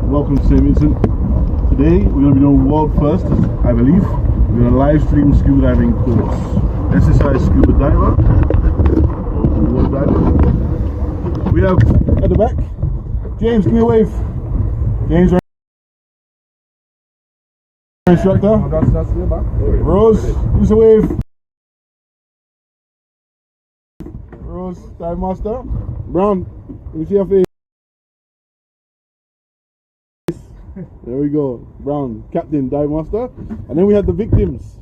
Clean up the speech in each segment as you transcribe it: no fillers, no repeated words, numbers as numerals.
welcome to St. Vincent. Today we're going to be doing world first, I believe. We're going to live stream scuba diving course. SSI scuba diver, or world diver. We have at the back, James, give me a wave. James, our instructor. That's the back. Rose, give us a wave. Rose, dive master. Brown, let me see your face. There we go. Brown, captain, dive master. And then we have the victims.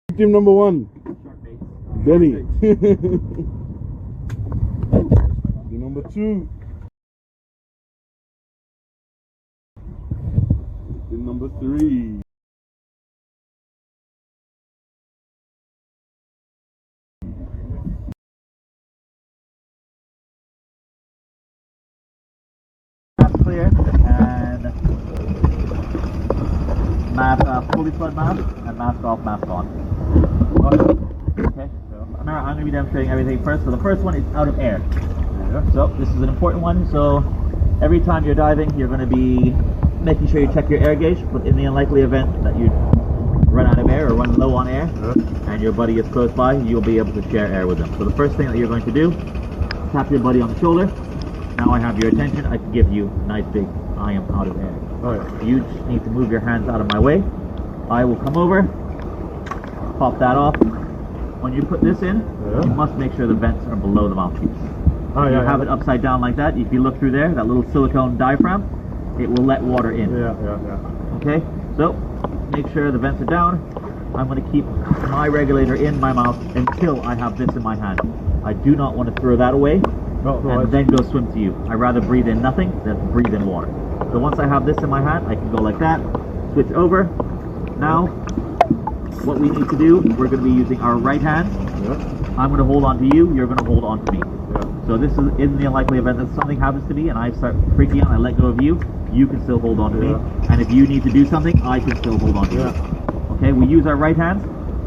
Victim number 1, Benny. Victim number 2. Victim number 3. Clear and mask fully flood mask and mask off, mask on. Okay. Remember, I'm going to be demonstrating everything first. So the first one is out of air. So this is an important one. So every time you're diving, you're going to be making sure you check your air gauge. But in the unlikely event that you run out of air or run low on air, and your buddy is close by, you'll be able to share air with them. So the first thing that you're going to do, tap your buddy on the shoulder. Now I have your attention, I can give you a nice big, I am out of air. You just need to move your hands out of my way. I will come over, pop that off. When you put this in, you must make sure the vents are below the mouthpiece. If you have it upside down like that, if you look through there, that little silicone diaphragm, it will let water in. Okay, so make sure the vents are down. I'm going to keep my regulator in my mouth until I have this in my hand. I do not want to throw that away. And then go swim to you. I'd rather breathe in nothing than breathe in water. So once I have this in my hand, I can go like that, switch over. Now, what we need to do, we're going to be using our right hand. I'm going to hold on to you, you're going to hold on to me. So this is in the unlikely event that something happens to me and I start freaking out and I let go of you, you can still hold on to me. And if you need to do something, I can still hold on to you. Okay, we use our right hand,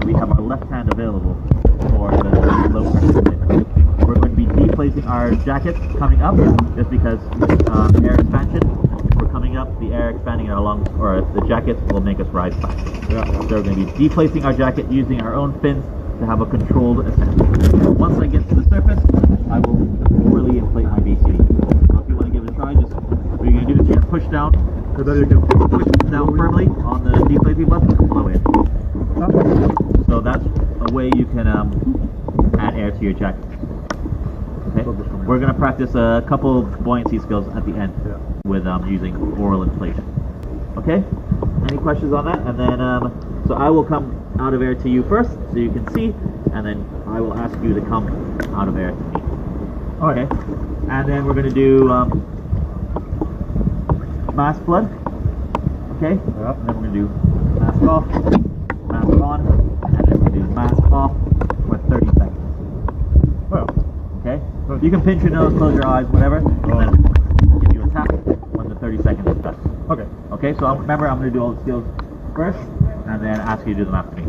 we have our left hand available for the low pressure bit. We're going to be deflating our jackets coming up, just because air expansion. We're coming up, the air expanding in our lungs, or the jacket will make us rise fast. So we're going to be deflating our jacket using our own fins to have a controlled ascent. Once I get to the surface, I will orally inflate my BCD. So if you want to give it a try, just what you're going to do is you're going to push down, push down firmly on the deflating button and blow in. So that's a way you can add air to your jacket. Okay. We're going to practice a couple buoyancy skills at the end with using oral inflation. Okay? Any questions on that? And then, so I will come out of air to you first, so you can see, and then I will ask you to come out of air to me. Okay? And then we're going to do mask flood. Okay? And then we're going to do mask off, mask on, and then we're going to do mask off for 30 seconds. Okay? You can pinch your nose, close your eyes, whatever, and then give you a tap when the 30 seconds is done. Okay, so remember, I'm going to do all the skills first, and then ask you to do them after me.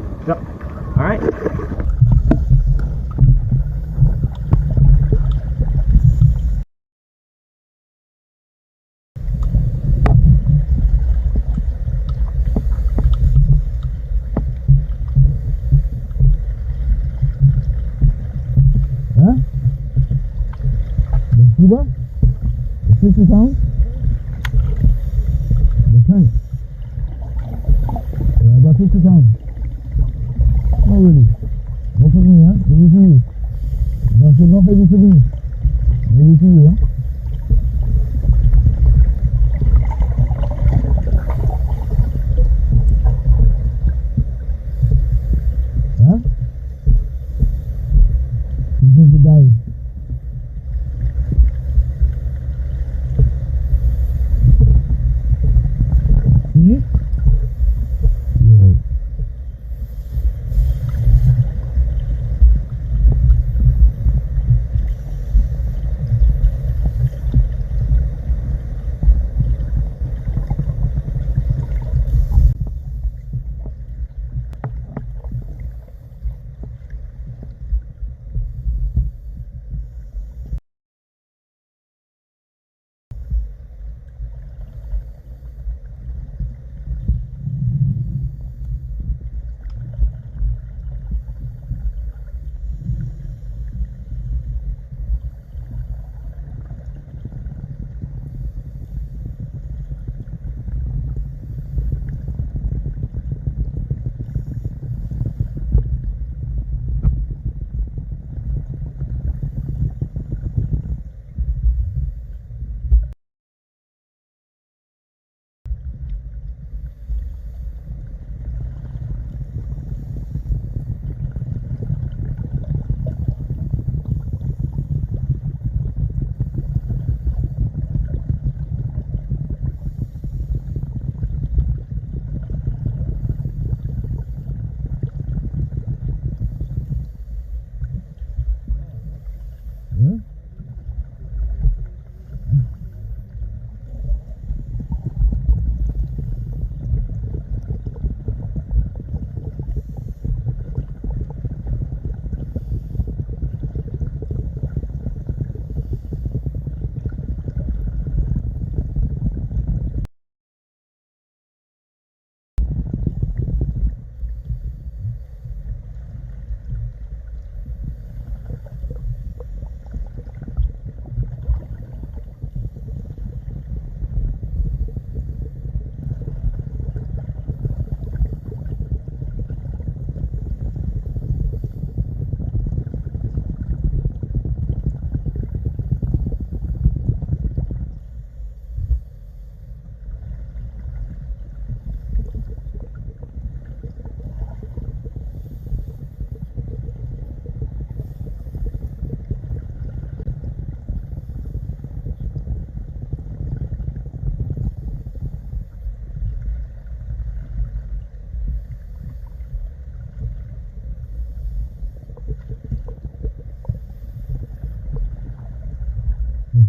Alright? Scuba? The 50 pounds? The tank? Yeah, about 50 pounds. Oh, really? Not for me, huh? Maybe for you. But it's not heavy for me. Maybe for you, huh? Huh? This is the dive.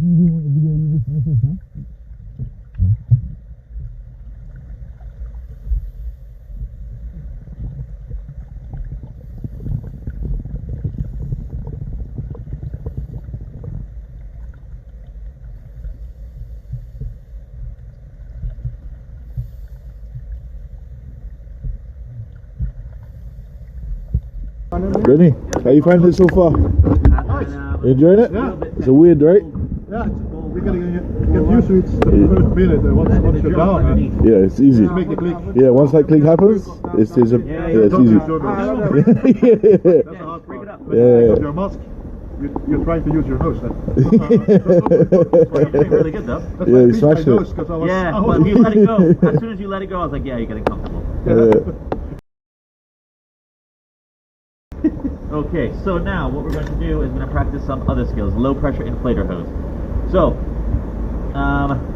think you want a video of this process, huh? Benny, how you finding it so far? Nice. You enjoying it? Yeah. It's a weird, right? Yeah, we're gonna get used to it the first minute. Once you're down, Yeah, it's easy. make the click. Yeah, once that click happens, it's Yeah, easy. That's the hard part. Yeah. Your mask, you're trying to use your nose. You're doing really good though. That's Yeah, why I you pinched smashed my it. nose, 'cause I was, Yeah, I was but you let it go. As soon as you let it go, I was like, yeah, you're getting comfortable. Okay, so now what we're going to do is we're going to practice some other skills. Low pressure inflator hose. So,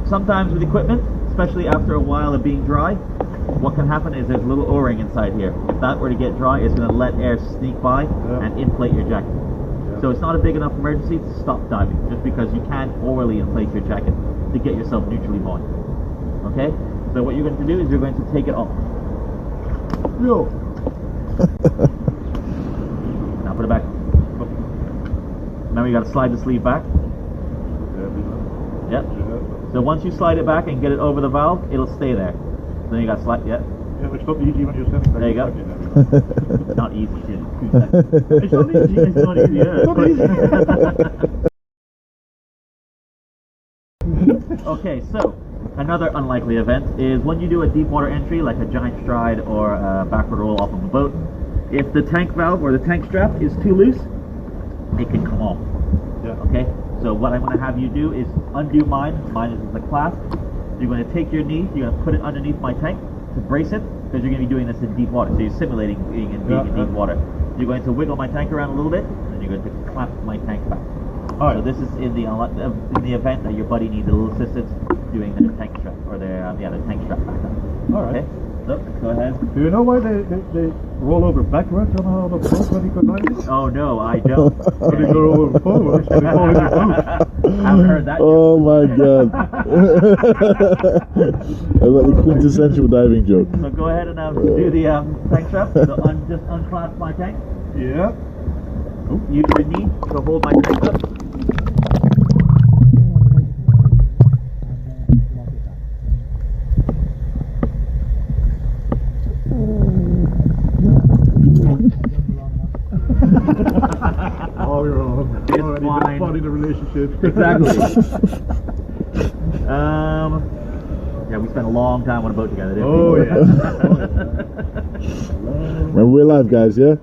sometimes with equipment, especially after a while of being dry, what can happen is there's a little O-ring inside here. If that were to get dry, it's going to let air sneak by and inflate your jacket. So it's not a big enough emergency to stop diving, just because you can't orally inflate your jacket to get yourself neutrally buoyant. Okay? So what you're going to do is you're going to take it off. Yo. Now put it back. Remember, you got to slide the sleeve back. Yep. So once you slide it back and get it over the valve, it'll stay there. Then you got to slide. Yep. Yeah, it's not easy when you're standing back. There you go. Not easy, shit. It's not easy. It's not easy. Yeah. Okay, so another unlikely event is when you do a deep water entry, like a giant stride or a backward roll off of a boat. If the tank valve or the tank strap is too loose, it can come off. Yeah. Okay, so what I'm going to have you do is undo mine. Mine is the clasp. You're going to take your knee, you're going to put it underneath my tank to brace it, because you're going to be doing this in deep water. So you're simulating being in deep water. You're going to wiggle my tank around a little bit, and you're going to clamp my tank back. All right. So this is in the event that your buddy needs a little assistance doing the tank strap, or the tank strap back up. All right. Okay, so go ahead. Do you know why they roll over backwards on a boat when you go diving? Oh no, I don't. Or they go over forwards when they fall in the boat? I've heard that. Oh my god. That's like the quintessential diving joke. So go ahead and do the tank strap. So just unclasp my tank. Yeah. Use your knee to hold my tank up. Oh, you're already fine. part in the relationship. Exactly. Yeah, we spent a long time on a boat together, didn't we? Oh, yeah. Remember, we're live, guys, yeah?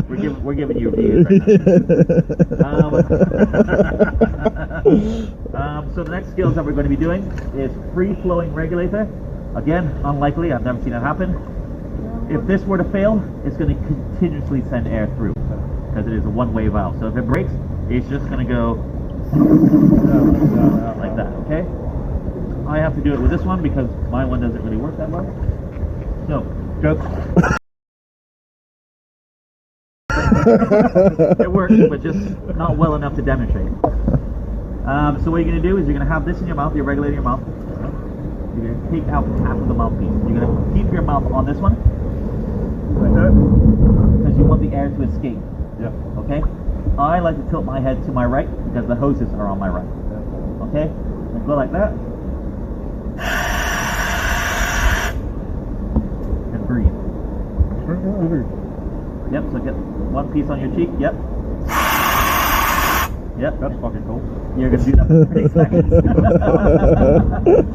we're giving you views right now. So the next skills that we're going to be doing is free-flowing regulator. Again, unlikely. I've never seen it happen. If this were to fail, it's going to continuously send air through, because it is a one-way valve. So if it breaks, it's just going to go like that, okay? I have to do it with this one because my one doesn't really work that well. So, it works, but just not well enough to demonstrate. So what you're going to do is you're going to have this in your mouth, you're regulating your mouth. You're going to take out half of the mouthpiece. You're going to keep your mouth on this one, Like that? because you want the air to escape. Yeah. Okay? I like to tilt my head to my right because the hoses are on my right. Okay? And go like that. And breathe. Yep, so get one piece on your cheek. Yep. Yep. That's fucking cool. You're going to do that for 30 seconds.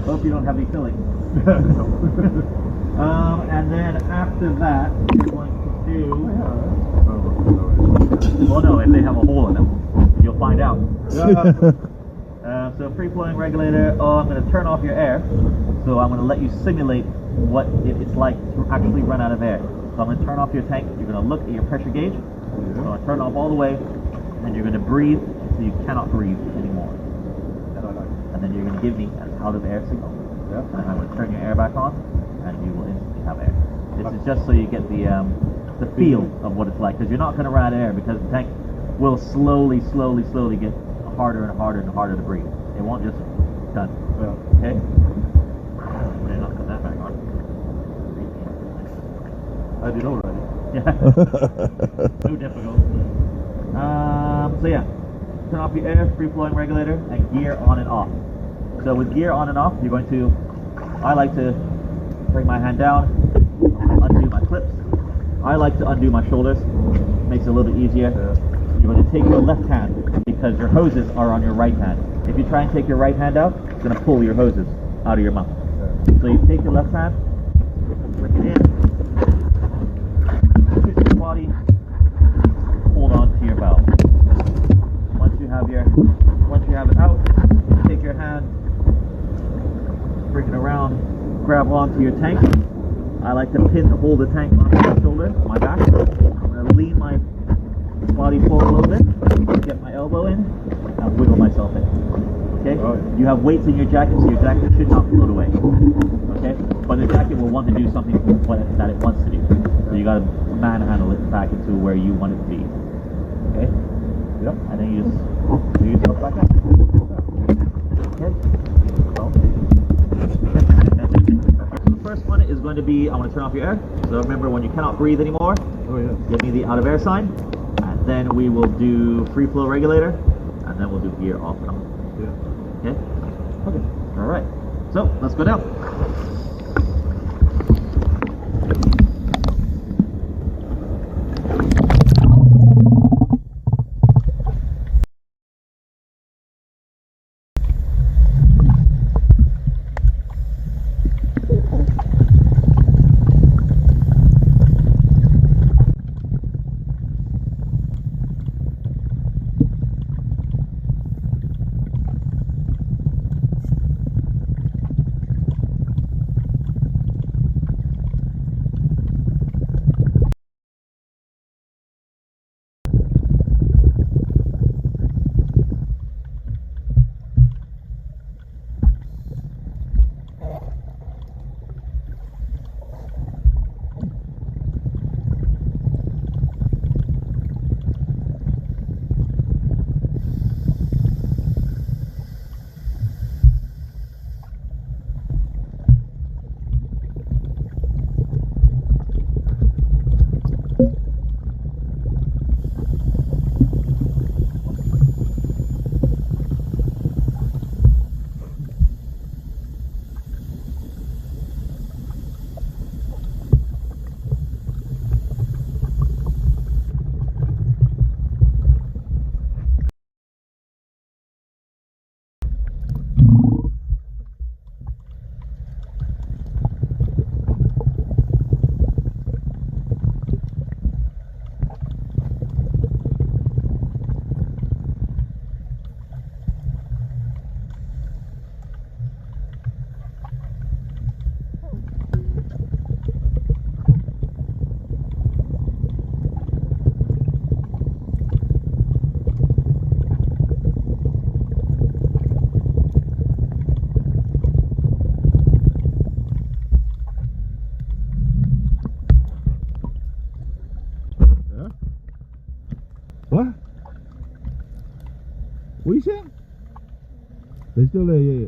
Hope you don't have any filling. And then after that, you're going to do... Well, no, if they have a hole in them, you'll find out. So free-flowing regulator. Oh, I'm going to turn off your air. So I'm going to let you simulate what it's like to actually run out of air. So I'm going to turn off your tank. You're going to look at your pressure gauge. So I'm going to turn it off all the way, and you're going to breathe so you cannot breathe anymore. And then you're going to give me an out-of-air signal. And I'm going to turn your air back on, and you will instantly have air. This is just so you get the feel of what it's like, because you're not going to run out of air, because the tank will slowly get harder and harder and harder to breathe. It won't just done. Yeah. Okay? Okay, I'll put that back on. I did already. Yeah. Too difficult. So yeah, turn off your air, free flowing regulator, and gear on and off. So with gear on and off, you're going to, I like to bring my hand down, undo my clips. I like to undo my shoulders. Makes it a little bit easier. Yeah. You're going to take your left hand because your hoses are on your right hand. If you try and take your right hand out, it's going to pull your hoses out of your mouth. Yeah. So you take your left hand, flick it in, twist your body, hold on to your valve. Once you have it out, take your hand, bring it around, grab onto your tank. I like to hold the tank onto my shoulder, my back. I'm going to lean my body forward a little bit, get my elbow in, and wiggle myself in. Okay? Oh, yeah. You have weights in your jacket, so your jacket should not float away. Okay? But the jacket will want to do something that it wants to do. So you got to manhandle it back into where you want it to be. Okay? Yep. And then you just do yourself back up. Okay? So, the first one is going to be, I'm going to turn off your air. So remember, when you cannot breathe anymore, Oh yeah. give me the out of air sign. And then we will do free flow regulator. And then we'll do gear off and on. Yeah. Okay? Okay. All right. So let's go down. What? What you saying? They're still there, yeah.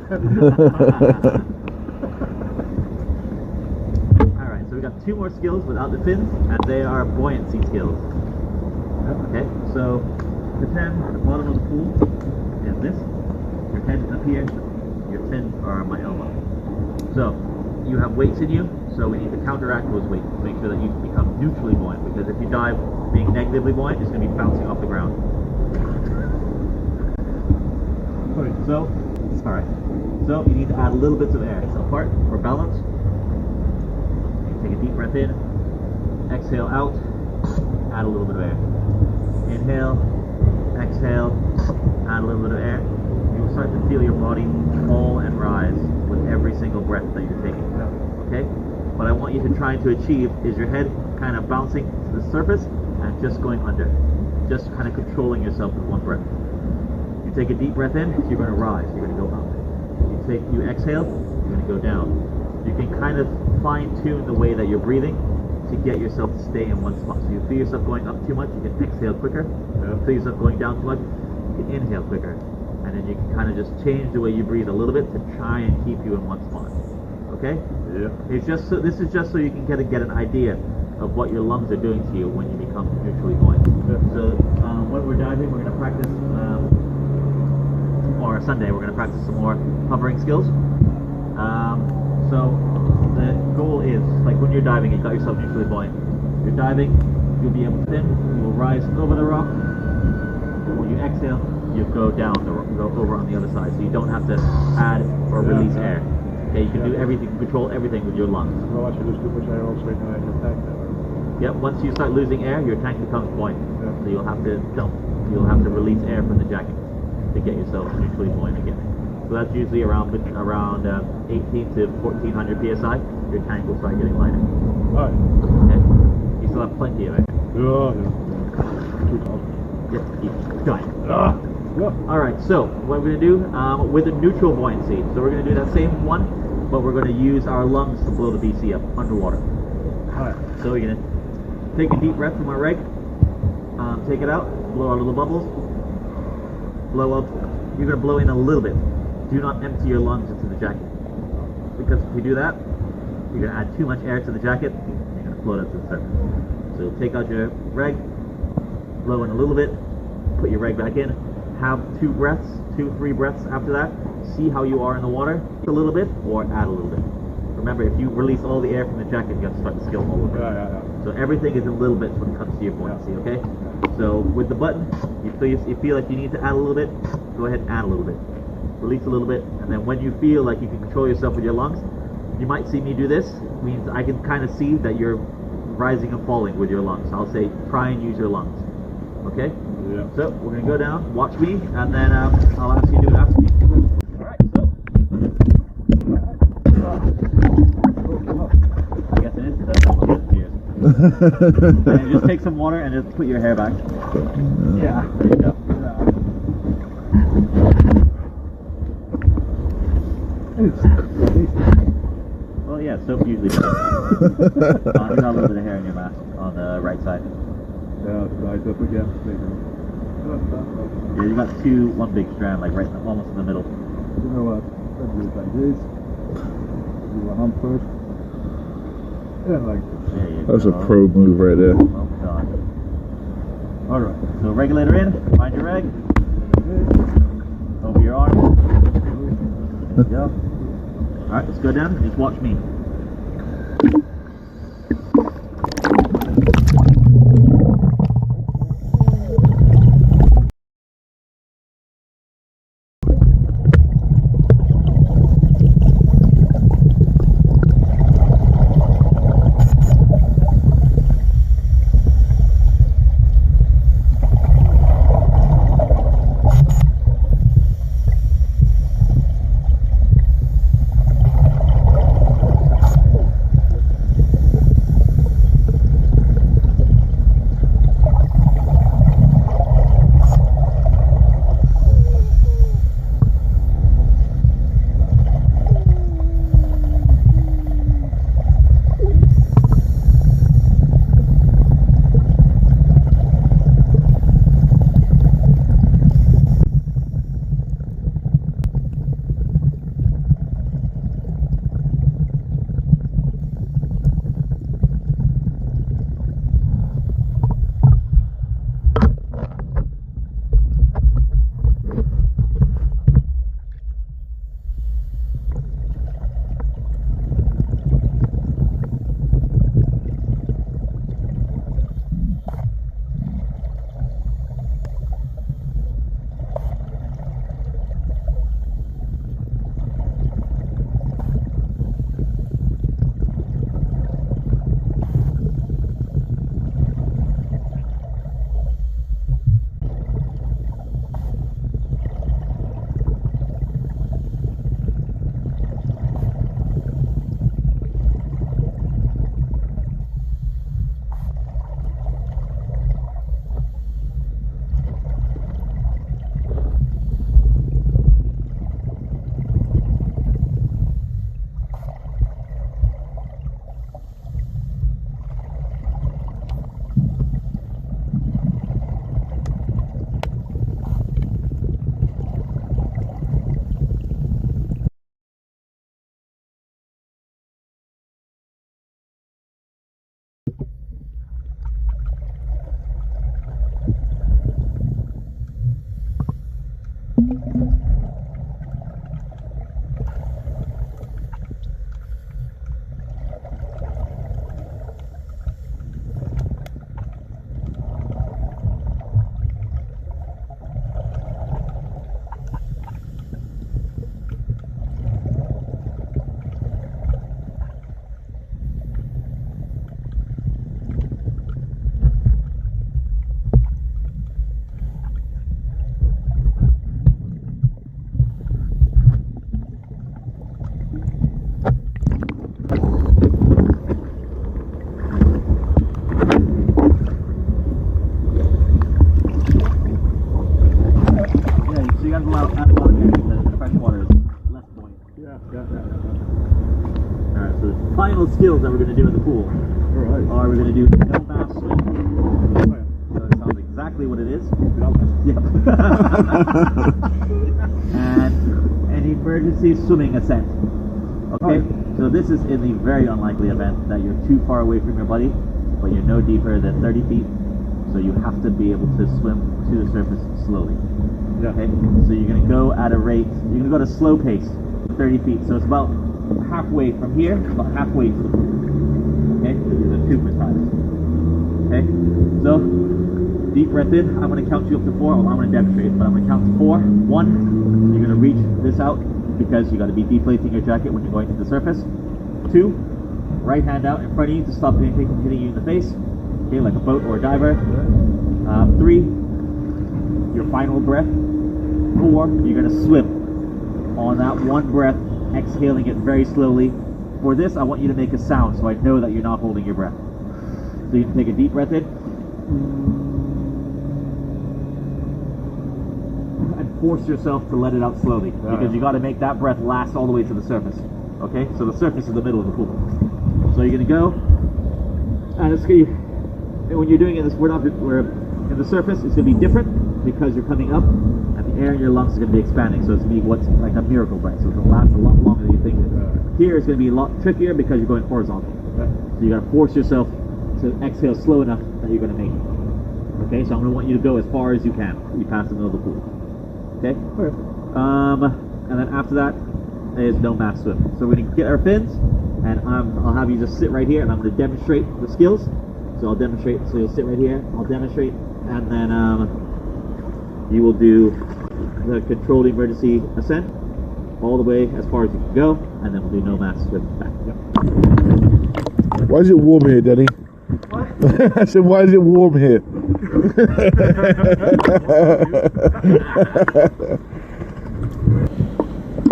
Alright, so we got 2 more skills without the fins, and they are buoyancy skills. Okay, so pretend the bottom of the pool is this. Your head is up here, your fins are on my elbow. So, you have weights in you, so we need to counteract those weights to make sure that you become neutrally buoyant, because if you dive being negatively buoyant, it's going to be bouncing off the ground. So, alright, so you need to add little bits of air. So part for balance, you take a deep breath in, exhale out, add a little bit of air. Inhale, exhale, add a little bit of air. You'll start to feel your body fall and rise with every single breath that you're taking. Okay? What I want you to try to achieve is your head kind of bouncing to the surface and just going under. Just kind of controlling yourself with one breath. You take a deep breath in, you're going to rise, you're going to go up. You exhale, you're going to go down. You can kind of fine tune the way that you're breathing to get yourself to stay in one spot. So you feel yourself going up too much, you can exhale quicker. If you feel yourself going down too much, you can inhale quicker. And then you can kind of just change the way you breathe a little bit to try and keep you in one spot. Okay? Yeah. It's just so, this is just so you can get an idea of what your lungs are doing to you when you become neutrally buoyant. Yeah. So when we're diving, we're going to practice, or Sunday, we're going to practice some more hovering skills. So the goal is, like when you're diving, you've got yourself neutrally buoyant. You're diving, you'll be able to fin, you will rise over the rock. When you exhale, you go down, go over on the other side. So you don't have to add or release air. Okay, you can do everything, control everything with your lungs. Well, I should lose too much air also in your tank now. Yep, once you start losing air, your tank becomes buoyant. Yeah. So you'll have to dump, you'll have to release air from the jacket to get yourself neutrally buoyant again. So that's usually around 18 to 1400 psi. Your tank will start getting lighter. Alright. Okay, you still have plenty of air. Yeah. 2000. Yep, keep going. Yeah. Alright, so what we're going to do with a neutral buoyancy. So we're going to do that same one, but we're going to use our lungs to blow the BC up underwater. Alright. So you're going to take a deep breath from our reg, take it out, blow out little bubbles, blow up. You're going to blow in a little bit. Do not empty your lungs into the jacket, because if you do that, you're going to add too much air to the jacket, you're going to float up to the surface. So take out your reg, blow in a little bit, put your reg back in, have 2, 3 breaths after that, see how you are in the water, a little bit, or add a little bit. Remember, if you release all the air from the jacket, you have to start the skill all over. Yeah. So everything is in little bits when it comes to your buoyancy, okay? So with the button, you feel like you need to add a little bit, go ahead and add a little bit. Release a little bit, and then when you feel like you can control yourself with your lungs, you might see me do this. It means I can kind of see that you're rising and falling with your lungs. I'll say, try and use your lungs. Okay? Yeah. So we're going to go down, watch me, and then I'll ask you to do it after me. Alright, so. I guess it is because that's what cheers. And just take some water and just put your hair back. Yeah, there you go. Well, yeah, soap usually does. You got a little bit of hair in your mask on the right side. Yeah, it's right up again. Yeah, you got one big strand, like right, almost in the middle. You know what? Let's do it like this. Do one hand first. Yeah, like this. There you That's go. a pro move right there. Well done. Alright, so regulator in, find your reg, over your arm. There you go. Alright, let's go down and just watch me. Alright, so the final skills that we're going to do in the pool are we're going to do no mask swim. So it sounds exactly what it is. Yep. And an emergency swimming ascent. Okay, so this is in the very unlikely event that you're too far away from your buddy, but you're no deeper than 30 feet, so you have to be able to swim to the surface slowly. Okay, so you're going to go at a rate, you're going to go at a slow pace, 30 feet, so it's about halfway from here, about halfway to the pool. Okay, so these are 2 times. Okay, so deep breath in. I'm going to count you up to 4. Well, I'm going to demonstrate, but I'm going to count to 4. 1, you're going to reach this out because you got to be deflating your jacket when you're going to the surface. 2, right hand out in front of you to stop anything from hitting you in the face. Okay, like a boat or a diver. 3, your final breath. 4, you're going to swim on that one breath, exhaling it very slowly. For this, I want you to make a sound so I know that you're not holding your breath. So you can take a deep breath in and force yourself to let it out slowly, because you got to make that breath last all the way to the surface. Okay, so the surface is the middle of the pool. So you're going to go, and it's going to, when you're doing it, we're in the surface, it's going to be different because you're coming up, and the air in your lungs is going to be expanding. So it's going to be what's like a miracle breath. So it's going to last a lot longer than you think. Here it's going to be a lot trickier because you're going horizontal. So you got to force yourself to exhale slow enough that you're going to make it. Okay, so I'm going to want you to go as far as you can. You pass the middle of the pool. Okay. And then after that is no mask swim. So we're going to get our fins, and I'll have you just sit right here, and I'm going to demonstrate the skills. So I'll demonstrate. So you'll sit right here. I'll demonstrate, and then you will do the controlled emergency ascent all the way as far as you can go, and then we'll do no mask swim back. Why is it warm here, Daddy? What? I said, why is it warm here?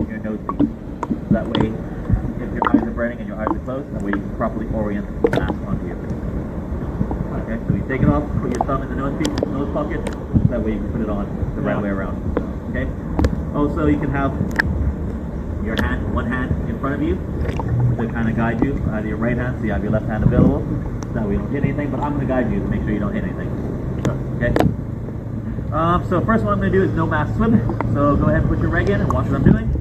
Your nose beat. That way, if your eyes are burning and your eyes are closed, that way you can properly orient the mask onto your face. Okay, so you take it off, put your thumb in the nose pocket, that way you can put it on the right way around. Okay? Also, you can have your hand, one hand in front of you to kind of guide you, either your right hand, so you have your left hand available. That way you don't hit anything, but I'm going to guide you to make sure you don't hit anything. Okay? So first one I'm going to do is no mask swim. So go ahead and put your reg in and watch what I'm doing.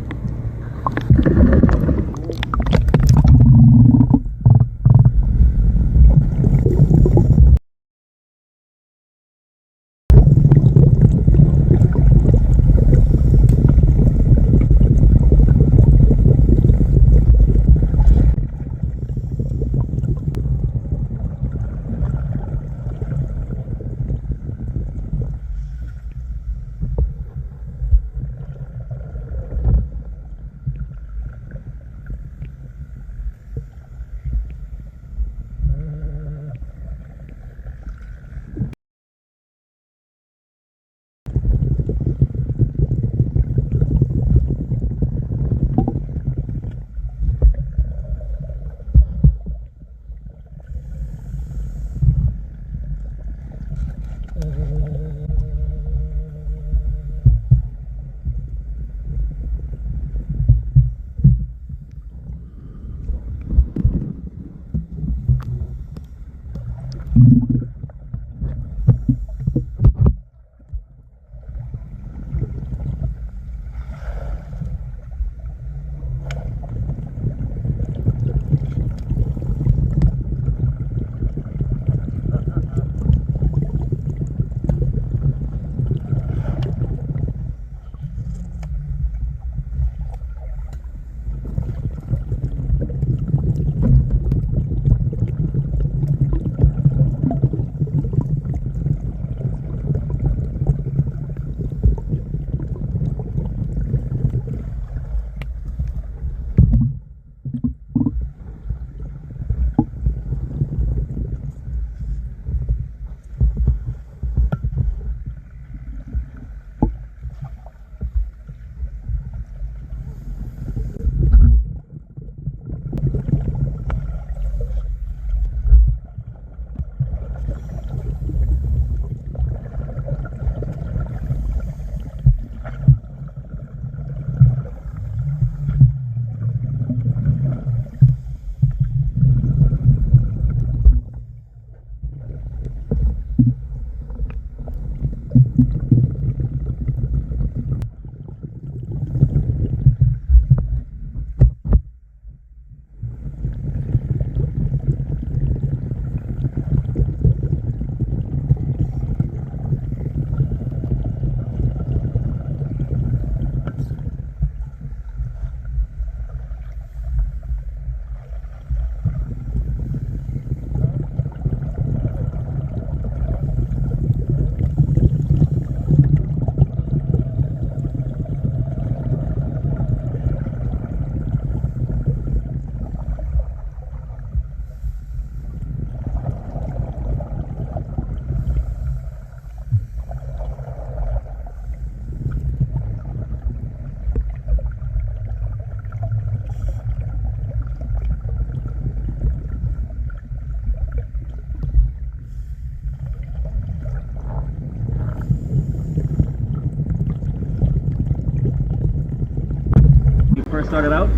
started out?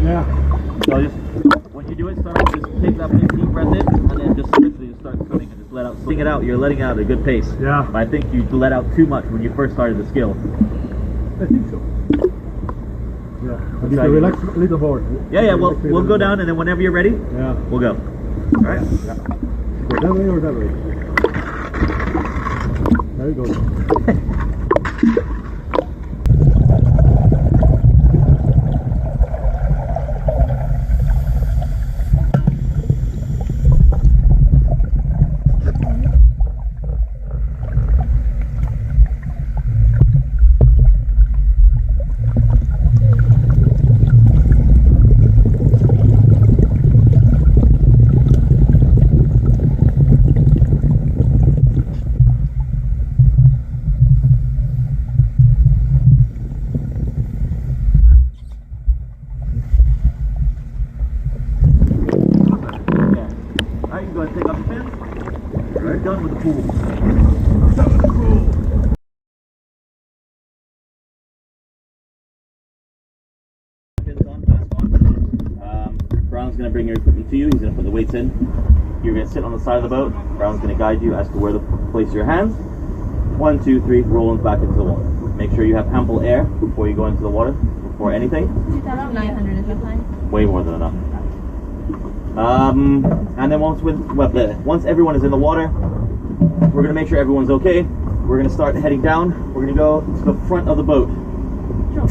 Yeah. So just, when you do it, start off, just take that big deep breath in, and then just literally just start swimming and just let out. Sing it out, you're letting out at a good pace. Yeah. But I think you let out too much when you first started the skill. I think so. Yeah. I need Try to it. relax a little more. Yeah, we'll go down, and then whenever you're ready, Yeah. we'll go. Alright? Yeah. Go that way or that way? There you go. Alright, you go ahead and take off your fins. You're done with the pool. Fins on, mask on. Brown's going to bring your equipment to you. He's going to put the weights in. You're going to sit on the side of the boat. Brown's going to guide you as to where to place your hands. 1, 2, 3, roll them back into the water. Make sure you have ample air before you go into the water, before anything. 2,900 is that fine? Way more than enough. And then once everyone is in the water, we're gonna make sure everyone's okay. We're gonna start heading down. We're gonna go to the front of the boat. Sure.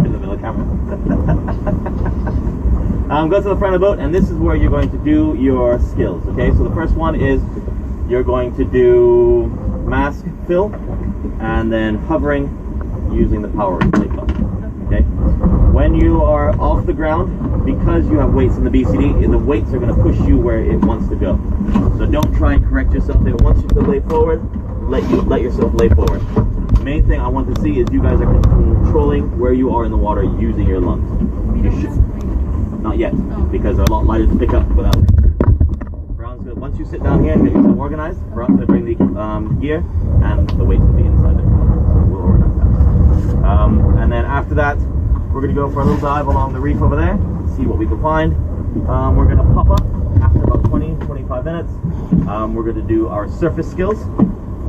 In the middle of the camera. Go to the front of the boat, and this is where you're going to do your skills. Okay, so the first one is you're going to do mask fill, and then hovering using the power plate button. Okay. When you are off the ground, because you have weights in the BCD, the weights are going to push you where it wants to go. So don't try and correct yourself. If it wants you to lay forward, let yourself lay forward. The main thing I want to see is you guys are controlling where you are in the water using your lungs. You should, not yet, because they're a lot lighter to pick up without it. Brown's good. Once you sit down here and get yourself organized, Brown's going to bring the gear, and the weights will be inside it. We'll organize that. And then after that, we're going to go for a little dive along the reef over there, see what we can find. We're going to pop up after about 20-25 minutes. We're going to do our surface skills,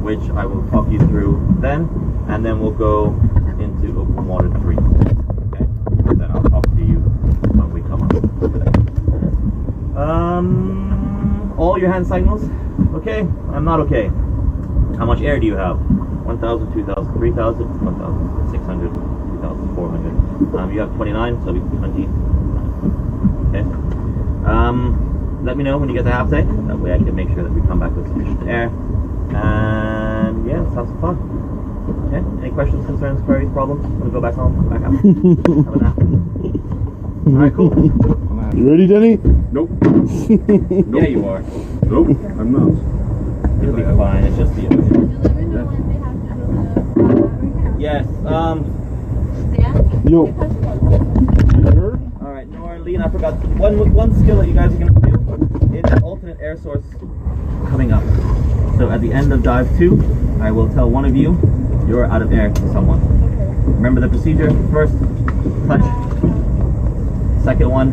which I will talk you through then, and then we'll go into open water 3. Okay? And then I'll talk to you when we come up over there. All your hand signals, okay? I'm not okay. How much air do you have? 1,000, 2,000, 3,000, 1,600, 2,400. You have 29, so it'll be 20. Okay. Let me know when you get to half tank. That way I can make sure that we come back with sufficient air. And yeah, let's have some fun. Okay. Any questions, concerns, queries, problems? Want to go back home? Back up. Have a nap. Alright, cool. You ready, Denny? Nope. Yeah, you are. Nope, I'm not. You'll be fine. It's just the Let me know when they have to do the Yes. Yo. Alright, Norleen, I forgot one skill that you guys are going to do is alternate air source coming up. So at the end of dive 2, I will tell one of you you're out of air to someone. Remember the procedure? First, touch. Second one,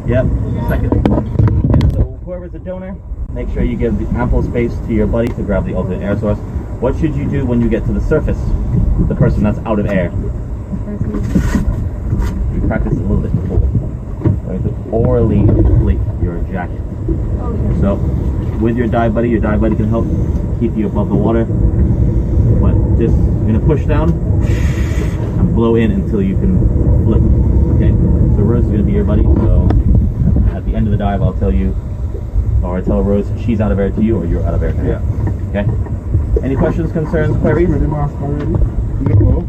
yep, second. And so whoever's the donor, make sure you give the ample space to your buddy to grab the alternate air source. What should you do when you get to the surface? The person that's out of air. You practice a little bit before. Going to orally inflate your jacket. So, with your dive buddy can help keep you above the water. But just, you're going to push down and blow in until you can flip. Okay? So Rose is going to be your buddy. So, at the end of the dive, I'll tell you, or I tell Rose she's out of air to you, or you're out of air to her. Okay? Any questions, concerns, queries? Ready, mask already? No.